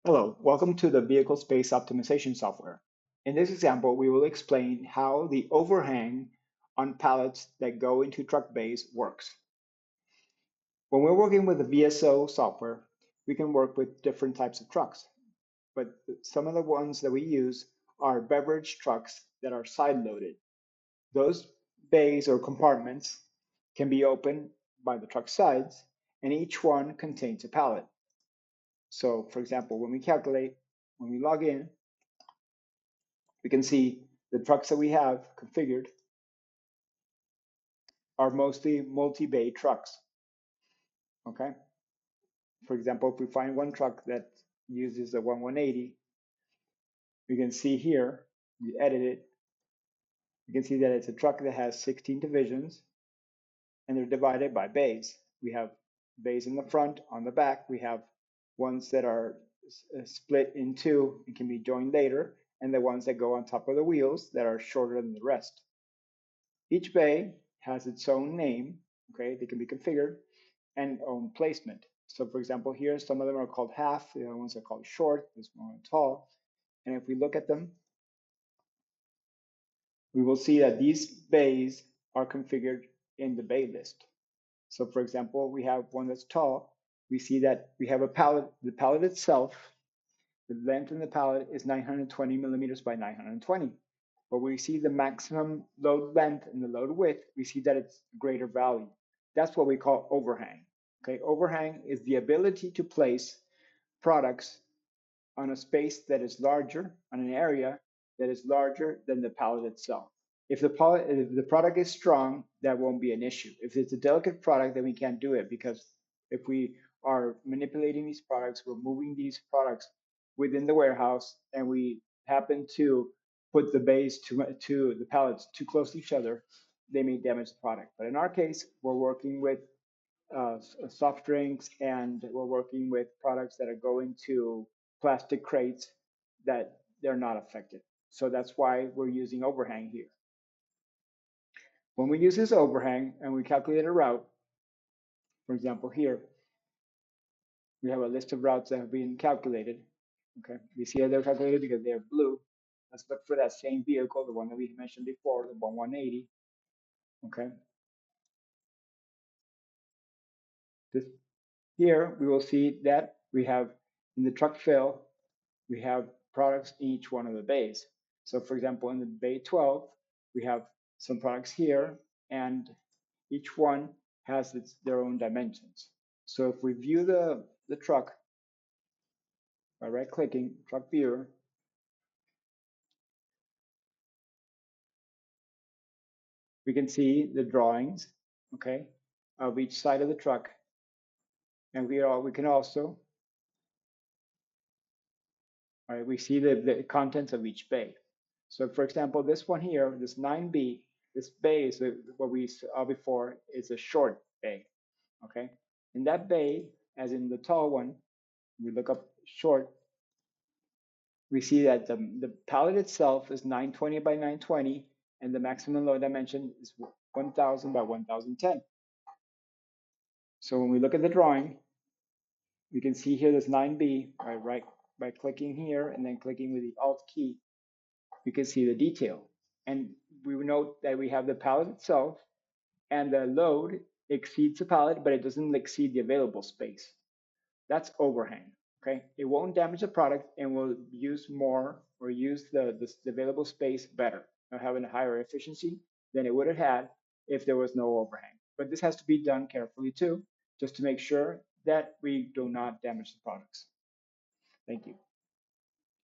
Hello, welcome to the Vehicle Space Optimization software. In this example, we will explain how the overhang on pallets that go into truck bays works. When we're working with the VSO software, we can work with different types of trucks, but some of the ones that we use are beverage trucks that are side-loaded. Those bays or compartments can be opened by the truck sides, and each one contains a pallet. So, for example, when we log in, we can see the trucks that we have configured are mostly multi-bay trucks. Okay. For example, if we find one truck that uses a 1180, we can see here, we edit it, you can see that it's a truck that has 16 divisions and they're divided by bays. We have bays in the front, on the back, we have ones that are split in two and can be joined later, and the ones that go on top of the wheels that are shorter than the rest. Each bay has its own name, okay, they can be configured, and own placement. So for example, here, some of them are called half, the other ones are called short, this one tall. And if we look at them, we will see that these bays are configured in the bay list. So for example, we have one that's tall. We see that we have a pallet, the pallet itself, the length in the pallet is 920 millimeters by 920. But we see the maximum load length and the load width, we see that it's greater value. That's what we call overhang. Okay, overhang is the ability to place products on a space that is larger, on an area that is larger than the pallet itself. If the product is strong, that won't be an issue. If it's a delicate product, then we can't do it because if we are manipulating these products, we're moving these products within the warehouse, and we happen to put the bays to the pallets too close to each other, they may damage the product. But in our case, we're working with soft drinks, and we're working with products that are going to plastic crates that they're not affected. So that's why we're using overhang here. When we use this overhang and we calculate a route, for example, here, we have a list of routes that have been calculated. Okay, we see that they're calculated because they're blue. Let's look for that same vehicle, the one that we mentioned before, the 1180. Okay, this here we will see that we have in the truck fill, we have products in each one of the bays. So for example, in the bay 12, we have some products here, and each one has their own dimensions. So if we view the truck by right-clicking, truck viewer, we can see the drawings, okay, of each side of the truck, and we can also, all right, we see the contents of each bay. So for example, this one here, this 9B, this bay is what we saw before, is a short bay, okay? In that bay, as in the tall one, we look up short, we see that the pallet itself is 920 by 920, and the maximum load dimension is 1000 by 1010. So when we look at the drawing, we can see here this 9B, right, by clicking here and then clicking with the Alt key, you can see the detail. And we note that we have the pallet itself, and the load exceeds the pallet, but it doesn't exceed the available space. That's overhang. Okay, it won't damage the product and will use more or use the available space better, having a higher efficiency than it would have had if there was no overhang. But this has to be done carefully too, just to make sure that we do not damage the products. Thank you.